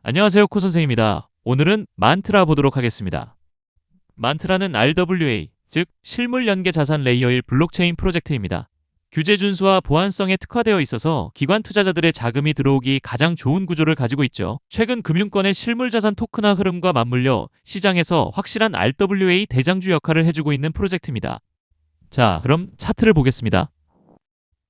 안녕하세요, 코 선생입니다. 오늘은 만트라 보도록 하겠습니다. 만트라는 RWA, 즉 실물 연계 자산 레이어일 블록체인 프로젝트입니다. 규제 준수와 보안성에 특화되어 있어서 기관 투자자들의 자금이 들어오기 가장 좋은 구조를 가지고 있죠. 최근 금융권의 실물 자산 토큰화 흐름과 맞물려 시장에서 확실한 RWA 대장주 역할을 해주고 있는 프로젝트입니다. 자, 그럼 차트를 보겠습니다.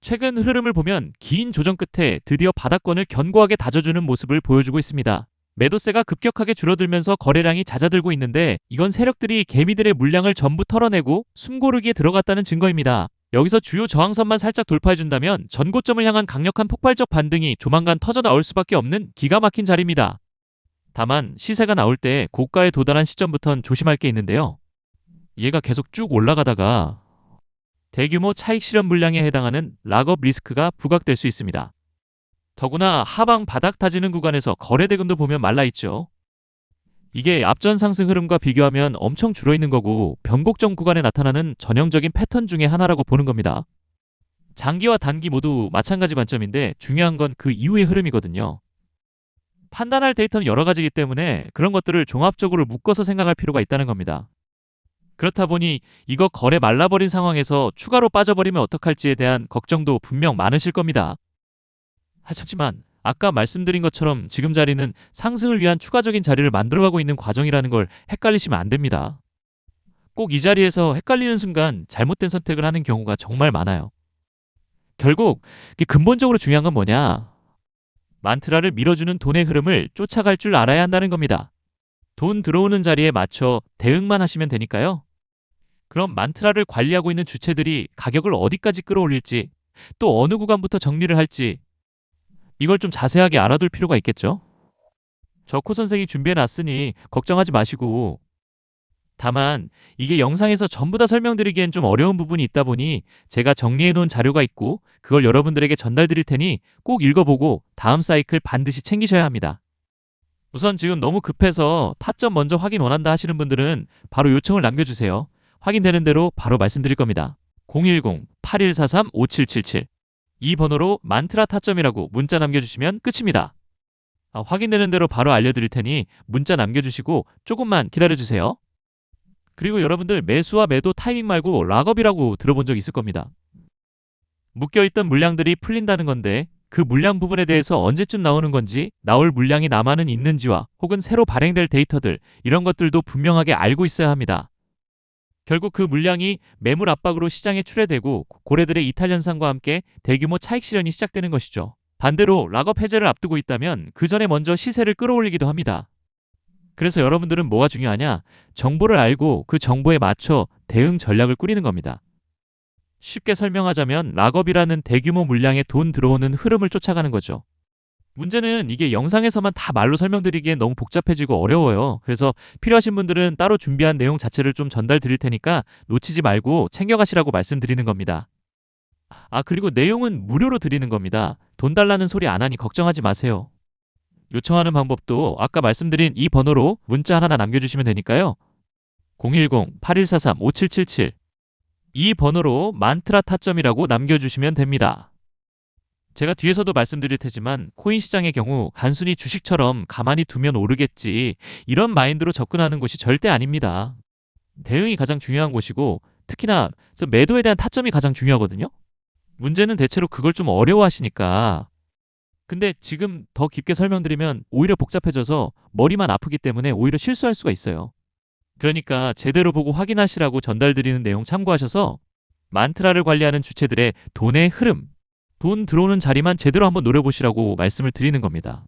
최근 흐름을 보면 긴 조정 끝에 드디어 바닥권을 견고하게 다져주는 모습을 보여주고 있습니다. 매도세가 급격하게 줄어들면서 거래량이 잦아들고 있는데 이건 세력들이 개미들의 물량을 전부 털어내고 숨고르기에 들어갔다는 증거입니다. 여기서 주요 저항선만 살짝 돌파해준다면 전고점을 향한 강력한 폭발적 반등이 조만간 터져나올 수밖에 없는 기가 막힌 자리입니다. 다만 시세가 나올 때 고가에 도달한 시점부턴 조심할 게 있는데요. 얘가 계속 쭉 올라가다가 대규모 차익 실현 물량에 해당하는 락업 리스크가 부각될 수 있습니다. 더구나 하방 바닥 다지는 구간에서 거래 대금도 보면 말라있죠. 이게 앞전 상승 흐름과 비교하면 엄청 줄어있는 거고 변곡점 구간에 나타나는 전형적인 패턴 중에 하나라고 보는 겁니다. 장기와 단기 모두 마찬가지 관점인데 중요한 건 그 이후의 흐름이거든요. 판단할 데이터는 여러 가지이기 때문에 그런 것들을 종합적으로 묶어서 생각할 필요가 있다는 겁니다. 그렇다 보니 이거 거래 말라버린 상황에서 추가로 빠져버리면 어떡할지에 대한 걱정도 분명 많으실 겁니다. 하지만 아까 말씀드린 것처럼 지금 자리는 상승을 위한 추가적인 자리를 만들어가고 있는 과정이라는 걸 헷갈리시면 안 됩니다. 꼭 이 자리에서 헷갈리는 순간 잘못된 선택을 하는 경우가 정말 많아요. 결국 근본적으로 중요한 건 뭐냐? 만트라를 밀어주는 돈의 흐름을 쫓아갈 줄 알아야 한다는 겁니다. 돈 들어오는 자리에 맞춰 대응만 하시면 되니까요. 그럼 만트라를 관리하고 있는 주체들이 가격을 어디까지 끌어올릴지, 또 어느 구간부터 정리를 할지 이걸 좀 자세하게 알아둘 필요가 있겠죠? 저 코 선생이 준비해놨으니 걱정하지 마시고, 다만 이게 영상에서 전부 다 설명드리기엔 좀 어려운 부분이 있다 보니 제가 정리해놓은 자료가 있고 그걸 여러분들에게 전달드릴 테니 꼭 읽어보고 다음 사이클 반드시 챙기셔야 합니다. 우선 지금 너무 급해서 타점 먼저 확인 원한다 하시는 분들은 바로 요청을 남겨주세요. 확인되는 대로 바로 말씀드릴 겁니다. 010-8143-5777 이 번호로 만트라 타점이라고 문자 남겨주시면 끝입니다. 확인되는 대로 바로 알려드릴 테니 문자 남겨주시고 조금만 기다려주세요. 그리고 여러분들 매수와 매도 타이밍 말고 락업이라고 들어본 적 있을 겁니다. 묶여있던 물량들이 풀린다는 건데 그 물량 부분에 대해서 언제쯤 나오는 건지, 나올 물량이 남아는 있는지와 혹은 새로 발행될 데이터들 이런 것들도 분명하게 알고 있어야 합니다. 결국 그 물량이 매물 압박으로 시장에 출회되고 고래들의 이탈 현상과 함께 대규모 차익 실현이 시작되는 것이죠. 반대로 락업 해제를 앞두고 있다면 그 전에 먼저 시세를 끌어올리기도 합니다. 그래서 여러분들은 뭐가 중요하냐? 정보를 알고 그 정보에 맞춰 대응 전략을 꾸리는 겁니다. 쉽게 설명하자면 락업이라는 대규모 물량의 돈 들어오는 흐름을 쫓아가는 거죠. 문제는 이게 영상에서만 다 말로 설명드리기엔 너무 복잡해지고 어려워요. 그래서 필요하신 분들은 따로 준비한 내용 자체를 좀 전달 드릴 테니까 놓치지 말고 챙겨가시라고 말씀드리는 겁니다. 그리고 내용은 무료로 드리는 겁니다. 돈 달라는 소리 안 하니 걱정하지 마세요. 요청하는 방법도 아까 말씀드린 이 번호로 문자 하나 남겨주시면 되니까요. 010-8143-5777 이 번호로 만트라 타점이라고 남겨주시면 됩니다. 제가 뒤에서도 말씀드릴 테지만 코인 시장의 경우 단순히 주식처럼 가만히 두면 오르겠지 이런 마인드로 접근하는 곳이 절대 아닙니다. 대응이 가장 중요한 곳이고 특히나 매도에 대한 타점이 가장 중요하거든요. 문제는 대체로 그걸 좀 어려워하시니까. 근데 지금 더 깊게 설명드리면 오히려 복잡해져서 머리만 아프기 때문에 오히려 실수할 수가 있어요. 그러니까 제대로 보고 확인하시라고 전달드리는 내용 참고하셔서 만트라를 관리하는 주체들의 돈의 흐름, 돈 들어오는 자리만 제대로 한번 노려보시라고 말씀을 드리는 겁니다.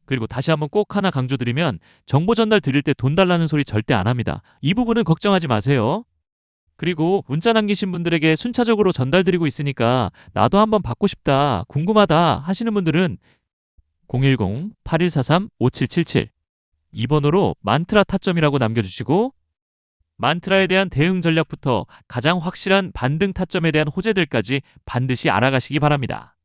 그리고 다시 한번 꼭 하나 강조드리면 정보 전달 드릴 때 돈 달라는 소리 절대 안 합니다. 이 부분은 걱정하지 마세요. 그리고 문자 남기신 분들에게 순차적으로 전달드리고 있으니까 나도 한번 받고 싶다, 궁금하다 하시는 분들은 010-8143-5777 이 번호로 만트라 타점이라고 남겨주시고 만트라에 대한 대응 전략부터 가장 확실한 반등 타점에 대한 호재들까지 반드시 알아가시기 바랍니다.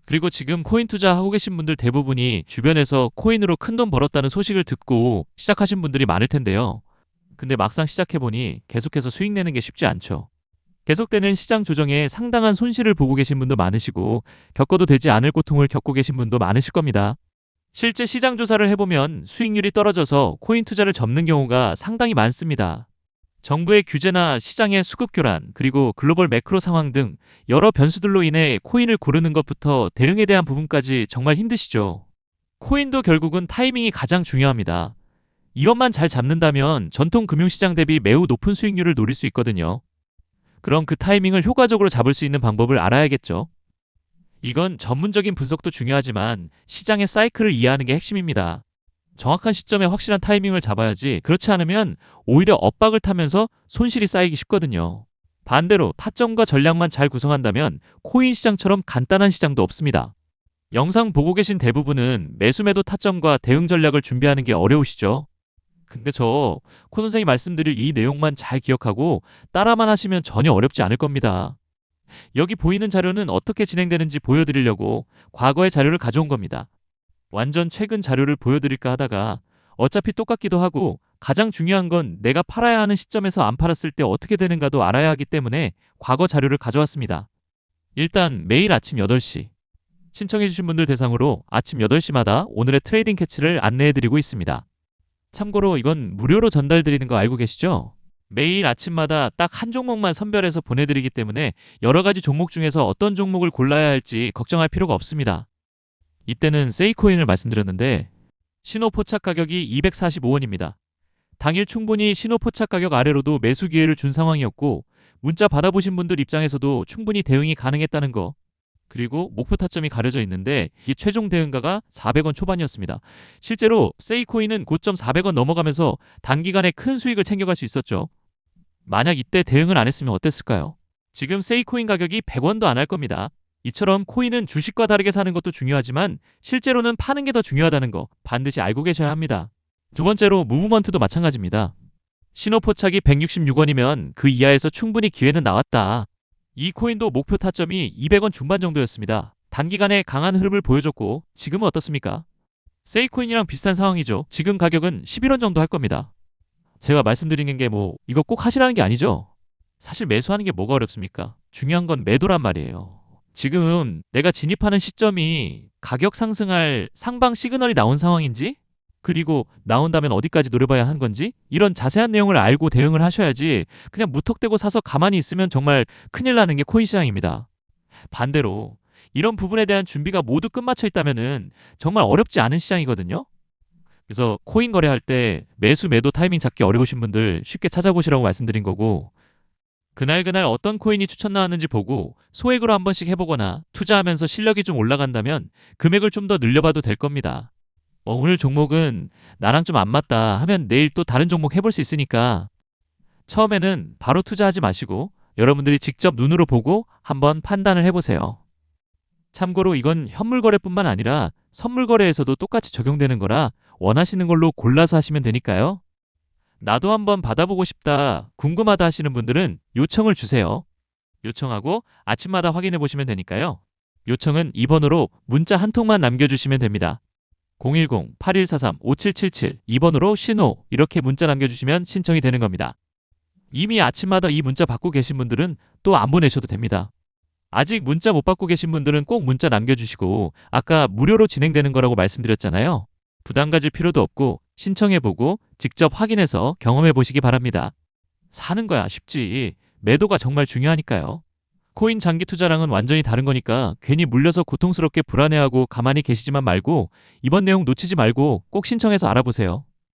그리고 지금 코인 투자하고 계신 분들 대부분이 주변에서 코인으로 큰돈 벌었다는 소식을 듣고 시작하신 분들이 많을 텐데요. 근데 막상 시작해보니 계속해서 수익 내는 게 쉽지 않죠. 계속되는 시장 조정에 상당한 손실을 보고 계신 분도 많으시고 겪어도 되지 않을 고통을 겪고 계신 분도 많으실 겁니다. 실제 시장 조사를 해보면 수익률이 떨어져서 코인 투자를 접는 경우가 상당히 많습니다. 정부의 규제나 시장의 수급 교란, 그리고 글로벌 매크로 상황 등 여러 변수들로 인해 코인을 고르는 것부터 대응에 대한 부분까지 정말 힘드시죠. 코인도 결국은 타이밍이 가장 중요합니다. 이것만 잘 잡는다면 전통 금융시장 대비 매우 높은 수익률을 노릴 수 있거든요. 그럼 그 타이밍을 효과적으로 잡을 수 있는 방법을 알아야겠죠. 이건 전문적인 분석도 중요하지만 시장의 사이클을 이해하는 게 핵심입니다. 정확한 시점에 확실한 타이밍을 잡아야지, 그렇지 않으면 오히려 엇박을 타면서 손실이 쌓이기 쉽거든요. 반대로 타점과 전략만 잘 구성한다면 코인 시장처럼 간단한 시장도 없습니다. 영상 보고 계신 대부분은 매수 매도 타점과 대응 전략을 준비하는 게 어려우시죠? 근데 코 선생이 말씀드릴 이 내용만 잘 기억하고 따라만 하시면 전혀 어렵지 않을 겁니다. 여기 보이는 자료는 어떻게 진행되는지 보여드리려고 과거의 자료를 가져온 겁니다. 완전 최근 자료를 보여드릴까 하다가 어차피 똑같기도 하고 가장 중요한 건 내가 팔아야 하는 시점에서 안 팔았을 때 어떻게 되는가도 알아야 하기 때문에 과거 자료를 가져왔습니다. 일단 매일 아침 8시 신청해주신 분들 대상으로 아침 8시마다 오늘의 트레이딩 캐치를 안내해드리고 있습니다. 참고로 이건 무료로 전달드리는 거 알고 계시죠? 매일 아침마다 딱 한 종목만 선별해서 보내드리기 때문에 여러 가지 종목 중에서 어떤 종목을 골라야 할지 걱정할 필요가 없습니다. 이때는 세이코인을 말씀드렸는데 신호 포착 가격이 245원입니다. 당일 충분히 신호 포착 가격 아래로도 매수 기회를 준 상황이었고 문자 받아보신 분들 입장에서도 충분히 대응이 가능했다는 거. 그리고 목표 타점이 가려져 있는데 이 최종 대응가가 400원 초반이었습니다. 실제로 세이코인은 고점 400원 넘어가면서 단기간에 큰 수익을 챙겨갈 수 있었죠. 만약 이때 대응을 안 했으면 어땠을까요? 지금 세이코인 가격이 100원도 안 할 겁니다. 이처럼 코인은 주식과 다르게 사는 것도 중요하지만 실제로는 파는 게 더 중요하다는 거 반드시 알고 계셔야 합니다. 두 번째로 무브먼트도 마찬가지입니다. 신호 포착이 166원이면 그 이하에서 충분히 기회는 나왔다. 이 코인도 목표 타점이 200원 중반 정도였습니다. 단기간에 강한 흐름을 보여줬고 지금은 어떻습니까? 세이코인이랑 비슷한 상황이죠. 지금 가격은 11원 정도 할 겁니다. 제가 말씀드리는 게 이거 꼭 하시라는 게 아니죠. 사실 매수하는 게 뭐가 어렵습니까? 중요한 건 매도란 말이에요. 지금 내가 진입하는 시점이 가격 상승할 상방 시그널이 나온 상황인지, 그리고 나온다면 어디까지 노려봐야 하는 건지 이런 자세한 내용을 알고 대응을 하셔야지 그냥 무턱대고 사서 가만히 있으면 정말 큰일 나는 게 코인 시장입니다. 반대로 이런 부분에 대한 준비가 모두 끝마쳐 있다면 정말 어렵지 않은 시장이거든요. 그래서 코인 거래할 때 매수 매도 타이밍 잡기 어려우신 분들 쉽게 찾아보시라고 말씀드린 거고, 그날 어떤 코인이 추천 나왔는지 보고 소액으로 한 번씩 해보거나 투자하면서 실력이 좀 올라간다면 금액을 좀 더 늘려봐도 될 겁니다. 오늘 종목은 나랑 좀 안 맞다 하면 내일 또 다른 종목 해볼 수 있으니까 처음에는 바로 투자하지 마시고 여러분들이 직접 눈으로 보고 한번 판단을 해보세요. 참고로 이건 현물 거래뿐만 아니라 선물 거래에서도 똑같이 적용되는 거라 원하시는 걸로 골라서 하시면 되니까요. 나도 한번 받아보고 싶다, 궁금하다 하시는 분들은 요청을 주세요. 요청하고 아침마다 확인해 보시면 되니까요. 요청은 2번으로 문자 한 통만 남겨주시면 됩니다. 010-8143-5777 2번으로 신호 이렇게 문자 남겨주시면 신청이 되는 겁니다. 이미 아침마다 이 문자 받고 계신 분들은 또 안 보내셔도 됩니다. 아직 문자 못 받고 계신 분들은 꼭 문자 남겨주시고 아까 무료로 진행되는 거라고 말씀드렸잖아요. 부담 가질 필요도 없고 신청해보고 직접 확인해서 경험해보시기 바랍니다. 사는 거야 쉽지. 매도가 정말 중요하니까요. 코인 장기 투자랑은 완전히 다른 거니까 괜히 물려서 고통스럽게 불안해하고 가만히 계시지만 말고 이번 내용 놓치지 말고 꼭 신청해서 알아보세요.